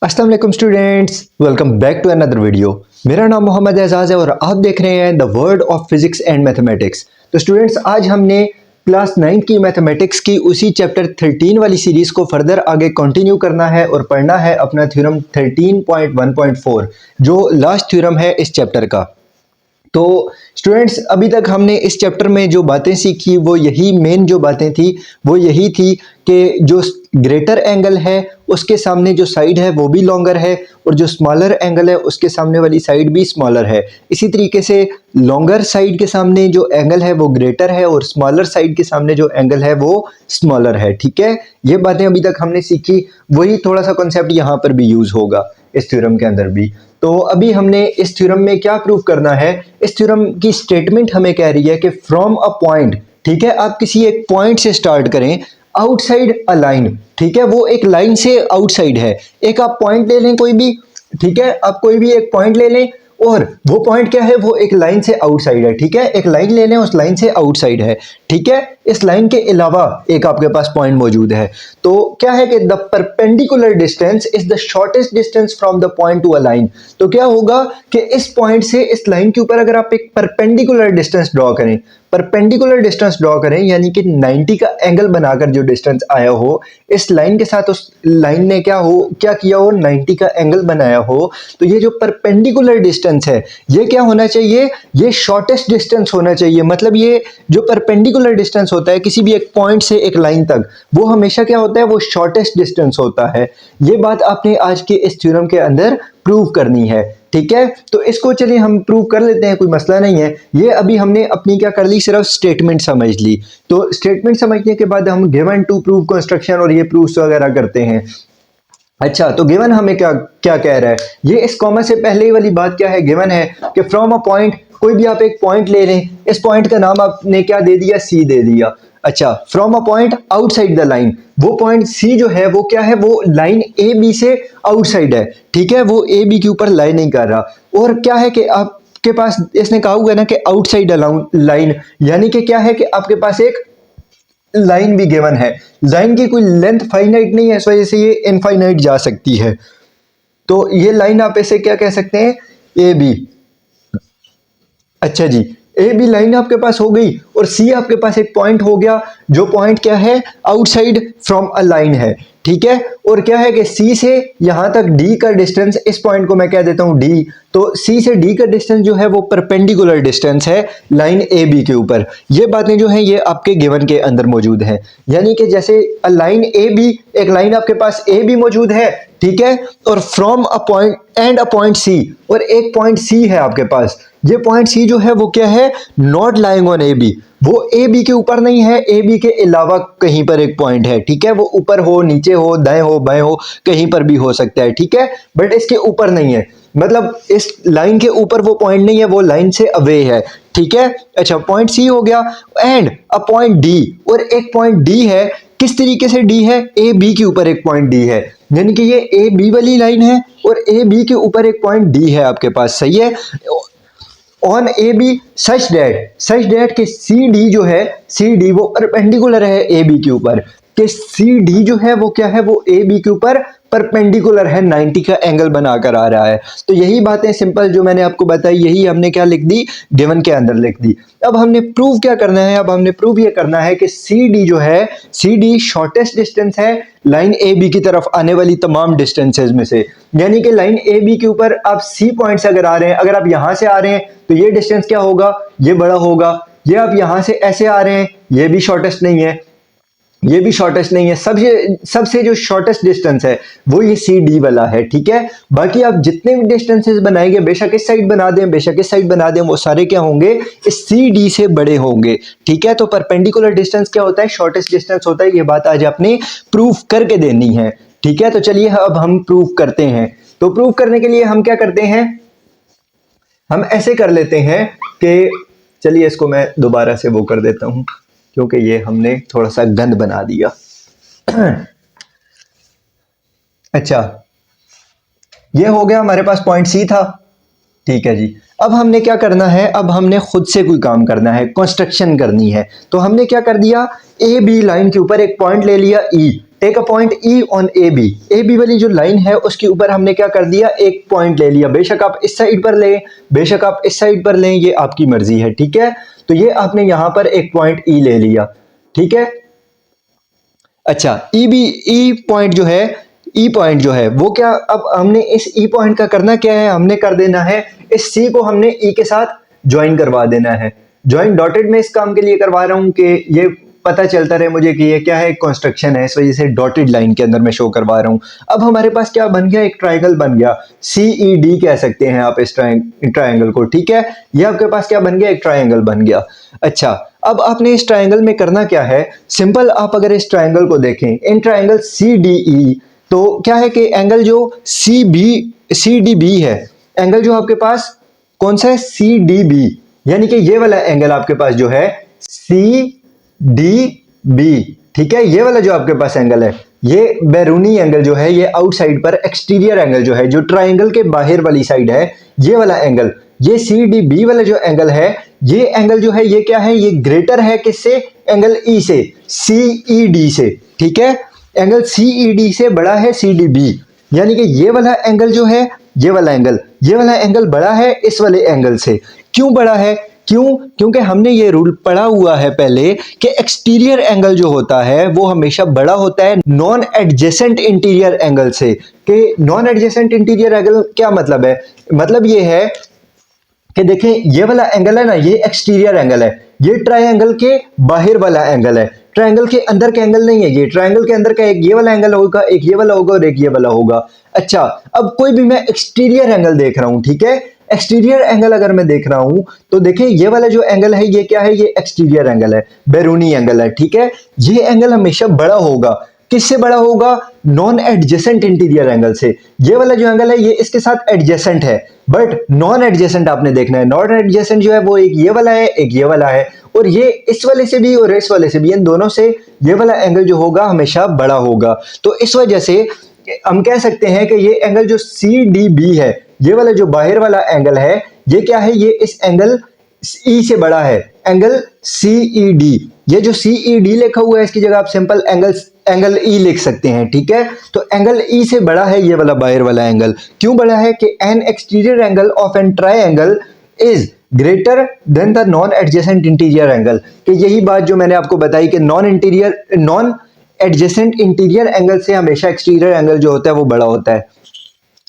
अस्सलाम वालेकुम students, welcome back to another video. मेरा नाम मोहम्मद एजाज है और आप देख रहे हैं the world of physics and mathematics. तो स्टूडेंट्स, आज हमने क्लास 9 की मैथमेटिक्स की उसी चैप्टर 13 वाली सीरीज़ को फर्दर आगे कंटिन्यू करना है और पढ़ना है अपना थ्योरम 13.1.4 जो लास्ट थ्योरम है इस चैप्टर का। तो स्टूडेंट्स, अभी तक हमने इस चैप्टर में जो बातें सीखी वो यही मेन जो बातें थी वो यही थी कि जो ग्रेटर एंगल है उसके सामने जो साइड है वो भी लॉन्गर है और जो स्मॉलर एंगल है उसके सामने वाली साइड भी स्मॉलर है। इसी तरीके से लॉन्गर साइड के सामने जो एंगल है वो ग्रेटर है और स्मॉलर साइड के सामने जो एंगल है वो स्मॉलर है। ठीक है, ये बातें अभी तक हमने सीखी, वही थोड़ा सा कॉन्सेप्ट यहाँ पर भी यूज होगा इस थ्योरम के अंदर भी। तो अभी हमने इस थ्योरम में क्या प्रूव करना है, इस थ्योरम की स्टेटमेंट हमें कह रही है कि फ्रॉम अ पॉइंट, ठीक है, आप किसी एक पॉइंट से स्टार्ट करें, आउटसाइड अ लाइन, ठीक है, वो एक लाइन से आउटसाइड है। एक आप पॉइंट ले लें कोई भी, ठीक है, आप कोई भी एक पॉइंट ले लें और वो पॉइंट क्या है, वो एक लाइन से आउटसाइड है। ठीक है, एक लाइन ले लें, उस लाइन से आउटसाइड है। ठीक है, इस लाइन के अलावा एक आपके पास पॉइंट मौजूद है। तो क्या है कि the perpendicular distance is the shortest distance from the point to a line. तो क्या होगा कि इस पॉइंट से इस लाइन के ऊपर अगर आप एक परपेंडिकुलर डिस्टेंस ड्रॉ करें, परपेंडिकुलर डिस्टेंस ड्रॉ करें यानी कि 90 का एंगल बनाकर जो डिस्टेंस आया हो, इस लाइन के साथ उस लाइन ने क्या किया हो, 90 का एंगल बनाया हो, तो ये जो परपेंडिकुलर डिस्टेंस है ये क्या होना चाहिए, ये शॉर्टेस्ट डिस्टेंस होना चाहिए। मतलब ये जो परपेंडिकुलर डिस्टेंस होता है किसी भी एक पॉइंट से एक लाइन तक, वो हमेशा क्या होता है, वो शॉर्टेस्ट डिस्टेंस होता है। ये बात आपने आज के इस थ्योरम के अंदर प्रूव करनी है। ठीक है, तो इसको चलिए हम प्रूव कर लेते हैं, कोई मसला नहीं है। ये अभी हमने अपनी क्या कर ली, सिर्फ स्टेटमेंट समझ ली। तो स्टेटमेंट समझने के बाद हम गिवन टू प्रूव कंस्ट्रक्शन और ये प्रूफ्स वगैरह करते हैं। अच्छा, तो गिवन हमें क्या क्या कह रहा है, ये इस कॉमा से पहले वाली बात क्या है, गिवन है कि फ्रॉम अ पॉइंट, कोई भी आप एक पॉइंट ले लें, इस पॉइंट का नाम आपने क्या दे दिया, सी दे दिया। अच्छा, from a point outside the line, वो पॉइंट सी जो है वो क्या है, वो लाइन ए बी से आउटसाइड है। ठीक है, वो ए बी के ऊपर लाइन नहीं कर रहा। और क्या है कि आपके पास, इसने कहा हुआ है ना कि आउटसाइड लाइन, यानी कि क्या है कि आपके पास एक लाइन भी गिवन है। लाइन की कोई लेंथ फाइनाइट नहीं है, इस वजह से ये इनफाइनाइट जा सकती है। तो ये लाइन आप इसे क्या कह सकते हैं, ए बी। अच्छा जी, ए बी लाइन आपके पास हो गई और सी आपके पास एक पॉइंट हो गया, जो पॉइंट क्या है, आउटसाइड फ्रॉम अ लाइन है। ठीक है, और क्या है कि सी से यहां तक डी का डिस्टेंस, इस पॉइंट को मैं कह देता हूं डी। तो सी से डी का डिस्टेंस जो है वो परपेंडिकुलर डिस्टेंस है लाइन ए बी के ऊपर। ये बातें जो हैं ये आपके गिवन के अंदर मौजूद हैं। यानी कि जैसे लाइन ए बी, एक लाइन आपके पास ए बी मौजूद है, ठीक है, और from a point and a point C, और एक पॉइंट सी है आपके पास। ये पॉइंट सी जो है वो क्या है, not lying on A B, वो ए बी के ऊपर नहीं है, ए बी के अलावा कहीं पर एक पॉइंट है। ठीक है, वो ऊपर हो, नीचे हो, दाएं हो, बाएं हो, कहीं पर भी हो सकता है। ठीक है, बट इसके ऊपर नहीं है, मतलब इस लाइन के ऊपर वो पॉइंट नहीं है, वो लाइन से अवे है। ठीक है, अच्छा, पॉइंट सी हो गया एंड अ पॉइंट डी, और एक पॉइंट डी है। किस तरीके से डी है, ए बी के ऊपर एक पॉइंट डी है, यानी कि ये ए बी वाली लाइन है और ए बी के ऊपर एक पॉइंट डी है आपके पास। सही है, on A B such that के सी डी जो है, सी डी वो परपेंडिकुलर है ए बी के ऊपर, कि सी डी जो है वो क्या है, वो ए बी के ऊपर परपेंडिकुलर है, 90 का एंगल बनाकर आ रहा है। तो यही बातें सिंपल जो मैंने आपको बताई, यही हमने क्या लिख दी, गिवन के अंदर लिख दी। अब हमने प्रूव क्या करना है, अब हमने प्रूव ये करना है कि सी डी जो है, सी डी शॉर्टेस्ट डिस्टेंस है लाइन ए बी की तरफ आने वाली तमाम डिस्टेंसेज में से। यानी कि लाइन ए बी के ऊपर आप सी पॉइंट से अगर आ रहे हैं, अगर आप यहां से आ रहे हैं तो ये डिस्टेंस क्या होगा, ये बड़ा होगा। ये आप यहां से ऐसे आ रहे हैं, ये भी शॉर्टेस्ट नहीं है, ये भी शॉर्टेस्ट नहीं है। सबसे जो शॉर्टेस्ट डिस्टेंस है वो ये सी डी वाला है। ठीक है, बाकी आप जितने भी डिस्टेंसेस बनाएंगे, बेशक इस साइड बना दें, बेशक इस साइड बना दें, वो सारे क्या होंगे, इस सी डी से बड़े होंगे। ठीक है, तो परपेंडिकुलर डिस्टेंस क्या होता है, शॉर्टेस्ट डिस्टेंस होता है। ये बात आज आपने प्रूफ करके देनी है। ठीक है, तो चलिए अब हम प्रूफ करते हैं। तो प्रूफ करने के लिए हम क्या करते हैं, हम ऐसे कर लेते हैं कि, चलिए इसको मैं दोबारा से वो कर देता हूं क्योंकि ये हमने थोड़ा सा गंद बना दिया। अच्छा, ये हो गया, हमारे पास पॉइंट सी था। ठीक है जी, अब हमने क्या करना है, अब हमने खुद से कोई काम करना है, कंस्ट्रक्शन करनी है। तो हमने क्या कर दिया, ए बी लाइन के ऊपर एक पॉइंट ले लिया E. Take a point E on A B वाली जो लाइन है उसके ऊपर हमने क्या कर दिया, एक पॉइंट ले लिया। बेशक आप इस साइड पर लें, बेशक आप इस साइड पर लें, ये आपकी मर्जी है, ठीक है। तो ये आपने यहां पर एक पॉइंट ई ले लिया, ठीक है। अच्छा, ई पॉइंट जो है, ई पॉइंट जो है वो क्या, अब हमने इस ई पॉइंट का करना क्या है, हमने कर देना है इस सी को हमने ई के साथ ज्वाइन करवा देना है। ज्वाइन डॉटेड में इस काम के लिए करवा रहा हूं कि ये पता चलता रहे मुझे कि ये क्या है, कंस्ट्रक्शन है, इस वजह से डॉटेड लाइन के अंदर मैं शो करवा रहा हूं। अब हमारे पास क्या बन गया, एक ट्राइंगल बन गया, CED कह सकते हैं आप इस ट्राइंगल को, ठीक है। ये आपके पास क्या बन गया, एक ट्राइंगल बन गया। अच्छा, अब आपने इस ट्राइंगल में करना क्या है, सिंपल, आप अगर इस ट्राइंगल को देखें, इन ट्राइंगल CDE, तो क्या है कि एंगल जो CDB है, एंगल जो आपके पास कौन सा है, CDB, यानी कि ये वाला एंगल आपके पास जो है CDB, ठीक है। ये वाला जो आपके पास एंगल है, ये बैरूनी एंगल जो है, ये आउटसाइड पर एक्सटीरियर एंगल जो है, जो ट्राइंगल के बाहर वाली साइड है, ये वाला एंगल, ये CDB वाला जो एंगल है, ये एंगल जो है ये क्या है, ये ग्रेटर है किससे, एंगल E से, CED से, ठीक है। एंगल CED से बड़ा है CDB, यानी कि ये वाला एंगल जो है, ये वाला एंगल बड़ा है इस वाले एंगल से। क्यों बड़ा है, क्योंकि हमने ये रूल पढ़ा हुआ है पहले कि एक्सटीरियर एंगल जो होता है वो हमेशा बड़ा होता है नॉन एडजेसेंट इंटीरियर एंगल से। कि नॉन एडजेसेंट इंटीरियर एंगल क्या मतलब है, मतलब ये है कि देखें ये वाला एंगल है ना, ये एक्सटीरियर एंगल है, ये ट्रायंगल के बाहर वाला एंगल है, ट्रायंगल के अंदर का एंगल नहीं है। ये ट्रायंगल के अंदर का एक ये वाला एंगल होगा, एक ये वाला होगा और एक ये वाला होगा। अच्छा, अब कोई भी मैं एक्सटीरियर एंगल देख रहा हूं, ठीक है, एक्सटीरियर एंगल अगर मैं देख रहा हूं तो देखें ये वाला जो एंगल है ये क्या है, ये एक्सटीरियर एंगल है, बैरूनी एंगल है, ठीक है। ये एंगल हमेशा बड़ा होगा, किससे बड़ा होगा, नॉन एडजेसेंट इंटीरियर एंगल से। ये वाला जो एंगल है ये इसके साथ एडजेसेंट है, बट नॉन एडजेसेंट आपने देखना है। नॉन एडजेसेंट जो है वो एक ये वाला है, एक ये वाला है, और ये इस वाले से भी और इस वाले से भी, इन दोनों से ये वाला एंगल जो होगा हमेशा बड़ा होगा। तो इस वजह से हम कह सकते हैं कि ये एंगल जो CDB है, ये वाला जो बाहर वाला एंगल है, ये क्या है, ये इस एंगल E से बड़ा है, एंगल CED। ये जो CED लिखा हुआ है इसकी जगह आप सिंपल एंगल E लिख सकते हैं, ठीक है। तो एंगल E से बड़ा है ये वाला बाहर वाला एंगल। क्यों बड़ा है कि an exterior angle of an triangle is greater than the non adjacent interior angle. कि यही बात जो मैंने आपको बताई कि नॉन एडजेसेंट इंटीरियर एंगल से हमेशा एक्सटीरियर एंगल जो होता है वो बड़ा होता है।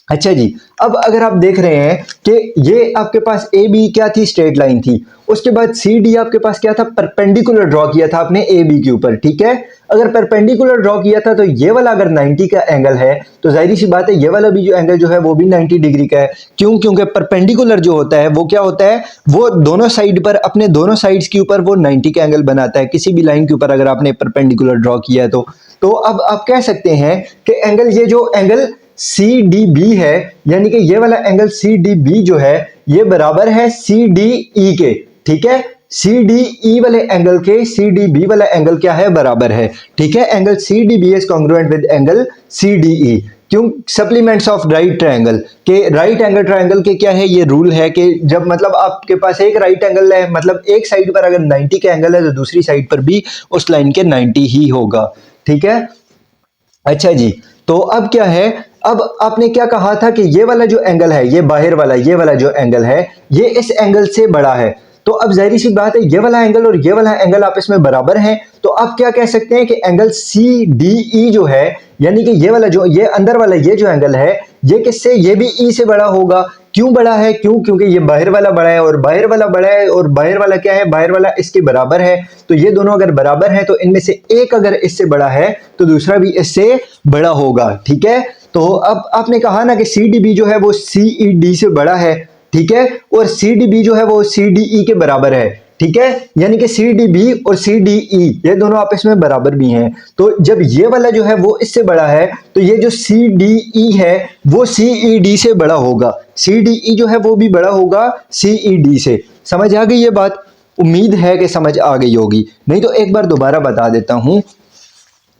अच्छा जी, अब अगर आप देख रहे हैं कि ये आपके पास AB क्या थी, स्ट्रेट लाइन थी, उसके बाद CD आपके पास क्या था, परपेंडिकुलर ड्रॉ किया था आपने AB के ऊपर, ठीक है। अगर परपेंडिकुलर ड्रॉ किया था तो ये वाला अगर 90 का एंगल है तो जाहिर सी बात है ये वाला भी जो एंगल जो है वो भी 90 डिग्री का है। क्यों, क्योंकि परपेंडिकुलर जो होता है वो क्या होता है, वो दोनों साइड पर, अपने दोनों साइड्स के ऊपर वो 90 का एंगल बनाता है, किसी भी लाइन के ऊपर अगर आपने परपेंडिकुलर ड्रॉ किया है तो अब आप कह सकते हैं कि एंगल, ये जो एंगल CDB है, यानी कि ये वाला एंगल CDB जो है ये बराबर है CDE के, ठीक है। CDE वाले एंगल के CDB वाला एंगल क्या है, बराबर है, ठीक है। Angle CDB is congruent with angle CDE। क्यों, सप्लीमेंट्स ऑफ राइट ट्रायंगल के, राइट एंगल ट्रायंगल के क्या है, ये रूल है कि जब मतलब आपके पास एक राइट एंगल है, मतलब एक साइड पर अगर 90 का एंगल है तो दूसरी साइड पर भी उस लाइन के 90 ही होगा, ठीक है। अच्छा जी, तो अब क्या है, अब आपने क्या कहा था कि ये वाला जो एंगल है, ये बाहर वाला, ये वाला जो एंगल है ये इस एंगल से बड़ा है। तो अब जाहिर सी बात है ये वाला एंगल और ये वाला एंगल आपस में बराबर हैं, तो आप क्या कह सकते हैं कि एंगल CDE जो है, यानी कि ये वाला जो, ये अंदर वाला ये जो एंगल है ये किससे, ये भी E से बड़ा होगा। क्यों बड़ा है, क्योंकि ये बाहर वाला बड़ा है और बाहर वाला बड़ा है और बाहर वाला क्या है, बाहर वाला इसके बराबर है। तो ये दोनों अगर बराबर है तो इनमें से एक अगर इससे बड़ा है तो दूसरा भी इससे बड़ा होगा, ठीक है। तो अब आपने कहा ना कि CDB जो है वो CED से बड़ा है, ठीक है, और CDB जो है वो CDE के बराबर है, ठीक है। यानी कि CDB और CDE ये दोनों आपस में बराबर भी हैं। तो जब ये वाला जो है वो इससे बड़ा है तो ये जो CDE है वो CED से बड़ा होगा, CDE जो है वो भी बड़ा होगा CED से। समझ आ गई ये बात, उम्मीद है कि समझ आ गई होगी, नहीं तो एक बार दोबारा बता देता हूं।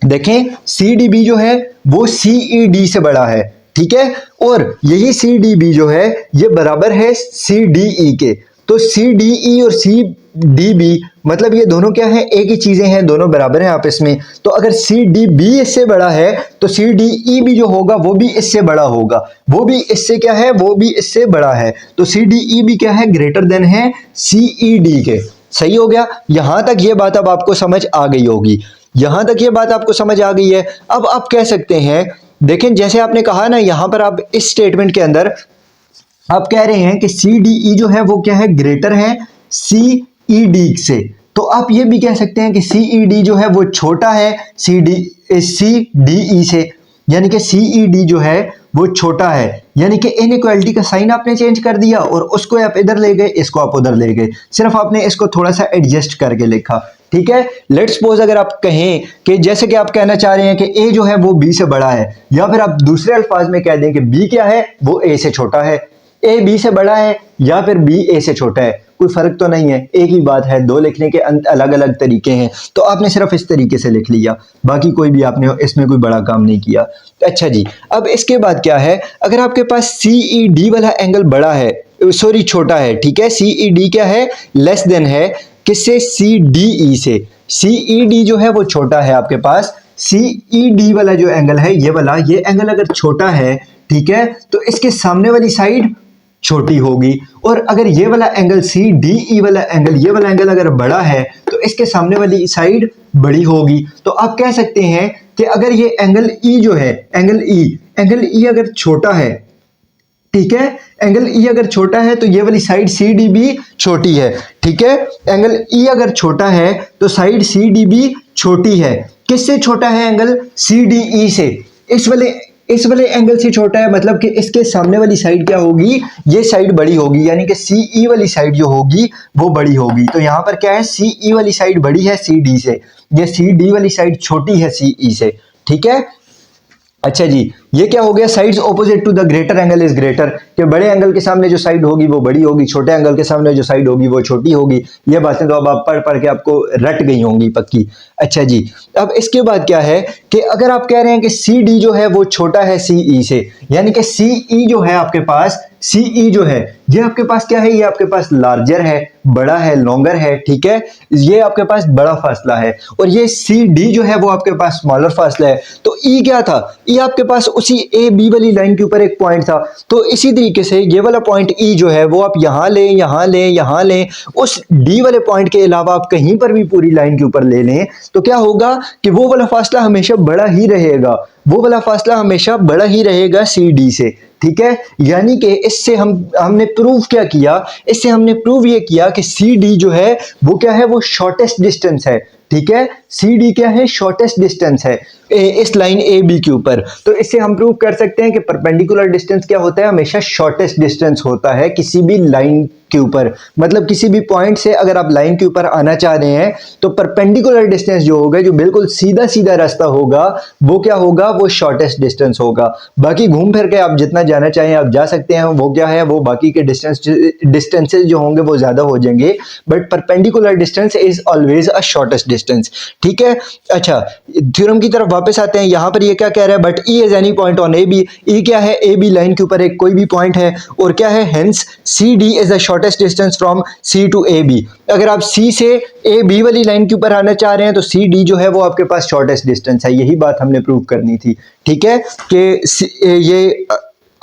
देखें CDB जो है वो CED से बड़ा है, ठीक है, और यही CDB जो है ये बराबर है CDE के। तो सी डी ई और सी डी बी मतलब ये दोनों क्या है, एक ही चीजें हैं, दोनों बराबर हैं आपस में। तो अगर सी डी बी इससे बड़ा है तो सी डी ई भी जो होगा वो भी इससे बड़ा होगा, वो भी इससे क्या है, वो भी इससे बड़ा है। तो सी डी ई भी क्या है, ग्रेटर देन है सी ई डी के। सही हो गया, यहां तक ये बात अब आपको समझ आ गई होगी, यहां तक ये बात आपको समझ आ गई है। अब आप कह सकते हैं, देखें जैसे आपने कहा ना, यहां पर आप इस स्टेटमेंट के अंदर आप कह रहे हैं कि सी डी ई जो है वो क्या है, ग्रेटर है सी ई डी से। तो आप ये भी कह सकते हैं कि सी ई डी जो है वो छोटा है सी डी ई से, यानी कि सी ई डी जो है वो छोटा है, यानी कि इनइक्वालिटी का साइन आपने चेंज कर दिया और उसको आप इधर ले गए, इसको आप उधर ले गए, सिर्फ आपने इसको थोड़ा सा एडजस्ट करके लिखा। ठीक है, लेट्स सपोज अगर आप कहें कि जैसे कि आप कहना चाह रहे हैं कि ए जो है वो बी से बड़ा है, या फिर आप दूसरे अल्फाज में कह दें कि बी क्या है, वो ए से छोटा है, ए बी से बड़ा है या फिर बी ए से छोटा है, कोई फर्क तो नहीं है, एक ही बात है, दो लिखने के अलग अलग तरीके हैं। तो आपने सिर्फ इस तरीके से लिख लिया, बाकी कोई भी आपने इसमें कोई बड़ा काम नहीं किया। अच्छा जी, अब इसके बाद क्या है, अगर आपके पास सी ई डी वाला एंगल बड़ा है, सॉरी छोटा है, ठीक है, सी ई डी क्या है, लेस देन है किससे, सी डी ई से। सी ई डी जो है वो छोटा है आपके पास, सी ई डी वाला जो एंगल है, ये वाला, ये एंगल अगर छोटा है, ठीक है, तो इसके सामने वाली साइड छोटी होगी। और अगर ये वाला एंगल सी डी ई वाला एंगल, ये वाला एंगल अगर बड़ा है तो इसके सामने वाली साइड बड़ी होगी। तो आप कह सकते हैं कि अगर ये एंगल ई जो है, एंगल ई अगर छोटा है, ठीक है, एंगल ई अगर छोटा है तो ये वाली साइड सी डी भी छोटी है। ठीक है, एंगल ई अगर छोटा है तो साइड सी डी भी छोटी है। किससे छोटा है एंगल, सी डी ई से। इस वाले एंगल से छोटा है, मतलब कि इसके सामने वाली साइड क्या होगी, ये साइड बड़ी होगी, यानी कि सी ई वाली साइड जो होगी वो बड़ी होगी। तो यहां पर क्या है, सी ई वाली साइड बड़ी है सी डी से, ये सी डी वाली साइड छोटी है सी ई से। ठीक है, अच्छा जी, ये क्या हो गया, sides opposite to the greater angle is greater, कि बड़े एंगल के सामने जो साइड होगी वो बड़ी होगी, छोटे एंगल के सामने जो साइड होगी वो छोटी होगी। ये बातें तो अब आप पढ़ पढ़ के आपको रट गई होंगी पक्की। अच्छा जी, अब इसके बाद क्या है कि अगर आप कह रहे हैं कि सी डी जो है वो छोटा है सी ई से, यानी कि सी ई जो है आपके पास, सी ई जो है ये आपके पास क्या है, ये आपके पास लार्जर है, बड़ा है, लॉन्गर है। ठीक है, ये आपके पास बड़ा फासला है, और ये सी डी जो है वो आपके पास स्मॉलर फासला है। तो ई क्या था, ई आपके पास उसी ए बी वाली लाइन के ऊपर एक पॉइंट था। तो इसी तरीके से ये वाला पॉइंट ई जो है वो आप यहां लें, यहां लें, यहां लें, उस डी वाले पॉइंट के अलावा आप कहीं पर भी पूरी लाइन के ऊपर ले लें, तो क्या होगा कि वो वाला फासला हमेशा बड़ा ही रहेगा, वो वाला फासला हमेशा बड़ा ही रहेगा सी डी से। ठीक है, यानी कि इससे हमने प्रूव क्या किया, इससे हमने प्रूव ये किया कि सी डी जो है वो क्या है, वो शॉर्टेस्ट डिस्टेंस है। ठीक है, सी डी क्या है, शॉर्टेस्ट डिस्टेंस है इस लाइन ए बी के ऊपर। तो इससे हम प्रूव कर सकते हैं कि परपेंडिकुलर डिस्टेंस क्या होता है, हमेशा शॉर्टेस्ट डिस्टेंस होता है किसी भी लाइन के ऊपर। मतलब किसी भी पॉइंट से अगर आप लाइन के ऊपर आना चाह रहे हैं तो परपेंडिकुलर डिस्टेंस जो होगा, जो बिल्कुल सीधा सीधा रास्ता होगा, वो क्या होगा, वो शॉर्टेस्ट डिस्टेंस होगा। बाकी घूम फिर के आप जितना जाना चाहें आप जा सकते हैं, वो क्या है, वो बाकी के डिस्टेंसेस जो होंगे वो ज्यादा हो जाएंगे, but perpendicular distance is always a shortest distance. ठीक है, अच्छा थ्योरम की तरफ वापस आते हैं। यहां पर ये क्या कह रहा है, but E is any point on A B, E क्या है, ए बी लाइन के ऊपर एक कोई भी पॉइंट है, और क्या है, hence C D is the shortest distance from C to A B. अगर आप सी से ए बी वाली लाइन के ऊपर आना चाह रहे हैं तो सी डी जो है वो आपके पास शॉर्टेस्ट डिस्टेंस है। यही बात हमने प्रूव करनी थी। ठीक है, कि ये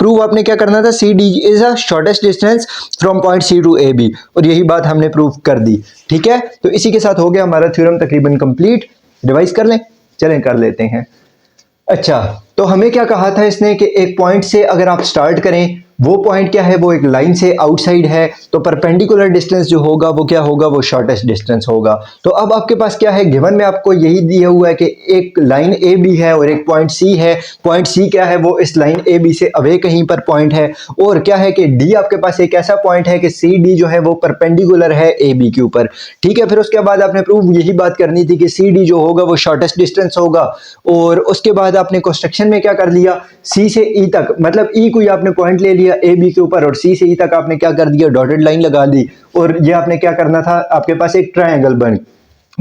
प्रूव आपने क्या करना था, C D is a shortest distance from point C to A B, और यही बात हमने प्रूव कर दी। ठीक है, तो इसी के साथ हो गया हमारा थ्योरम तकरीबन कंप्लीट। रिवाइज कर लें, चलें कर लेते हैं। अच्छा, तो हमें क्या कहा था इसने कि एक पॉइंट से अगर आप स्टार्ट करें, वो पॉइंट क्या है, वो एक लाइन से आउटसाइड है, तो परपेंडिकुलर डिस्टेंस जो होगा वो क्या होगा, वो शॉर्टेस्ट डिस्टेंस होगा। तो अब आपके पास क्या है, गिवन में आपको यही दिया हुआ है कि एक लाइन ए बी है और एक पॉइंट सी है। पॉइंट सी क्या है, वो इस लाइन ए बी से अवे कहीं पर पॉइंट है, और क्या है कि डी आपके पास एक ऐसा पॉइंट है कि सी डी जो है वो परपेंडिकुलर है ए बी के ऊपर। ठीक है, फिर उसके बाद आपने प्रूव यही बात करनी थी कि सी डी जो होगा वो शॉर्टेस्ट डिस्टेंस होगा, और उसके बाद आपने कंस्ट्रक्शन में क्या कर लिया, सी से ई तक, मतलब ई कोई आपने पॉइंट ले लिया ए बी के ऊपर, और सी से ई तक आपने क्या कर दिया, डॉटेड लाइन लगा दी, और ये आपने क्या करना था, आपके पास एक ट्रायंगल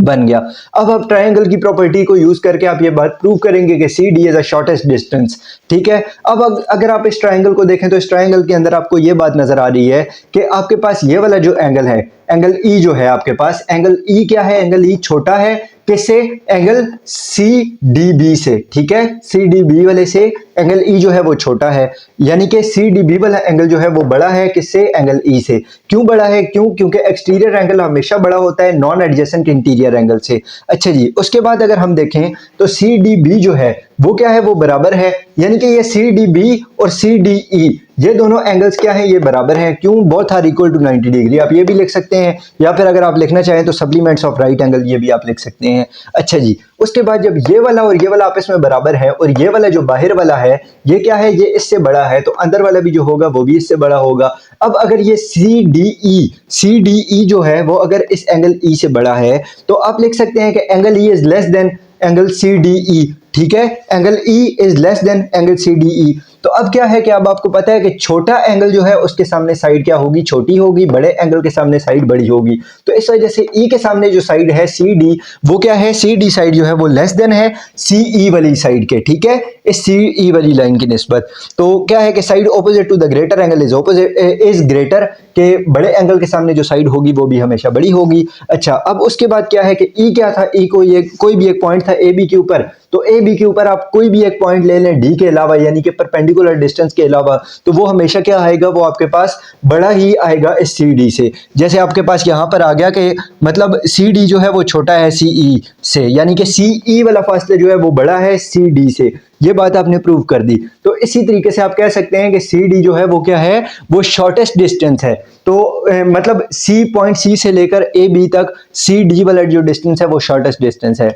बन गया। अब आप ट्रायंगल की प्रॉपर्टी को यूज करके आप ये बात प्रूव करेंगे कि C D is the shortest distance. ठीक है, अब अगर आप इस ट्रायंगल को देखें तो इस ट्रायंगल के अंदर आपको ये बात नजर आ रही है कि आपके पास ये वाला जो एंगल है, एंगल ई जो है आपके पास, एंगल ई क्या है, एंगल ई छोटा है किससे, एंगल सी डी बी से। ठीक है, सी डी बी वाले से एंगल ई जो है वो छोटा है, यानी कि सी डी बी वाला एंगल जो है वो बड़ा है किससे, एंगल ई से। क्यों बड़ा है, क्योंकि एक्सटीरियर एंगल हमेशा बड़ा होता है नॉन एडजेसेंट इंटीरियर एंगल से। अच्छा जी, उसके बाद अगर हम देखें तो सी डी बी जो है वो क्या है, वो बराबर है, यानी कि ये सी डी बी और सी डी ई ये दोनों एंगल्स क्या हैं, ये बराबर हैं। क्यों, both are equal to 90 degree, आप ये भी लिख सकते हैं, या फिर अगर आप लिखना चाहें तो सप्लीमेंट्स ऑफ राइट एंगल ये भी आप लिख सकते हैं। अच्छा जी, उसके बाद जब ये वाला और ये वाला आपस में बराबर है और ये वाला जो बाहर वाला है ये क्या है, ये इससे बड़ा है, तो अंदर वाला भी जो होगा वो भी इससे बड़ा होगा। अब अगर ये सी डी ई जो है वो अगर इस एंगल ई से बड़ा है तो आप लिख सकते हैं कि angle E is less than angle C D E. ठीक है, angle E is less than angle C D E. तो अब क्या है कि अब आपको पता है कि छोटा एंगल जो है उसके सामने साइड क्या होगी, छोटी होगी, बड़े एंगल के सामने साइड बड़ी होगी। तो इस वजह से ई के सामने जो साइड है सी डी, वो क्या है, सी डी साइड जो है वो लेस देन है सी ई वाली साइड के। ठीक है, इस सी ई वाली लाइन की निस्बत। तो क्या है कि side opposite to the greater angle is greater, के बड़े एंगल के सामने जो साइड होगी वो भी हमेशा बड़ी होगी। अच्छा, अब उसके बाद क्या है कि ई क्या था, ई को ये कोई भी एक पॉइंट था ए बी के ऊपर, तो ए बी के ऊपर आप कोई भी एक पॉइंट ले लें डी के अलावा, यानी कि परपेंडिकुलर डिस्टेंस के अलावा, तो वो हमेशा क्या आएगा, वो आपके पास बड़ा ही आएगा इस सी डी से। जैसे आपके पास यहाँ पर आ गया कि मतलब सी डी जो है वो छोटा है सी ई से, यानी कि सी ई वाला फासला जो है वो बड़ा है सी डी से। ये बात आपने प्रूव कर दी। तो इसी तरीके से आप कह सकते हैं कि सी डी जो है वो क्या है, वो शॉर्टेस्ट डिस्टेंस है। तो मतलब सी पॉइंट सी से लेकर ए बी तक सी डी वाला जो डिस्टेंस है वो शॉर्टेस्ट डिस्टेंस है।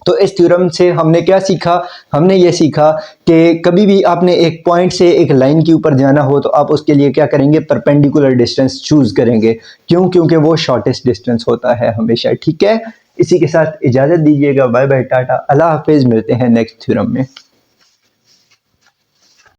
तो इस थ्योरम से हमने क्या सीखा, हमने ये सीखा कि कभी भी आपने एक पॉइंट से एक लाइन के ऊपर जाना हो तो आप उसके लिए क्या करेंगे, परपेंडिकुलर डिस्टेंस चूज करेंगे। क्यों, क्योंकि वो शॉर्टेस्ट डिस्टेंस होता है हमेशा। ठीक है, इसी के साथ इजाजत दीजिएगा, बाय बाय, टाटा, अल्लाह हाफिज, मिलते हैं नेक्स्ट थ्योरम में।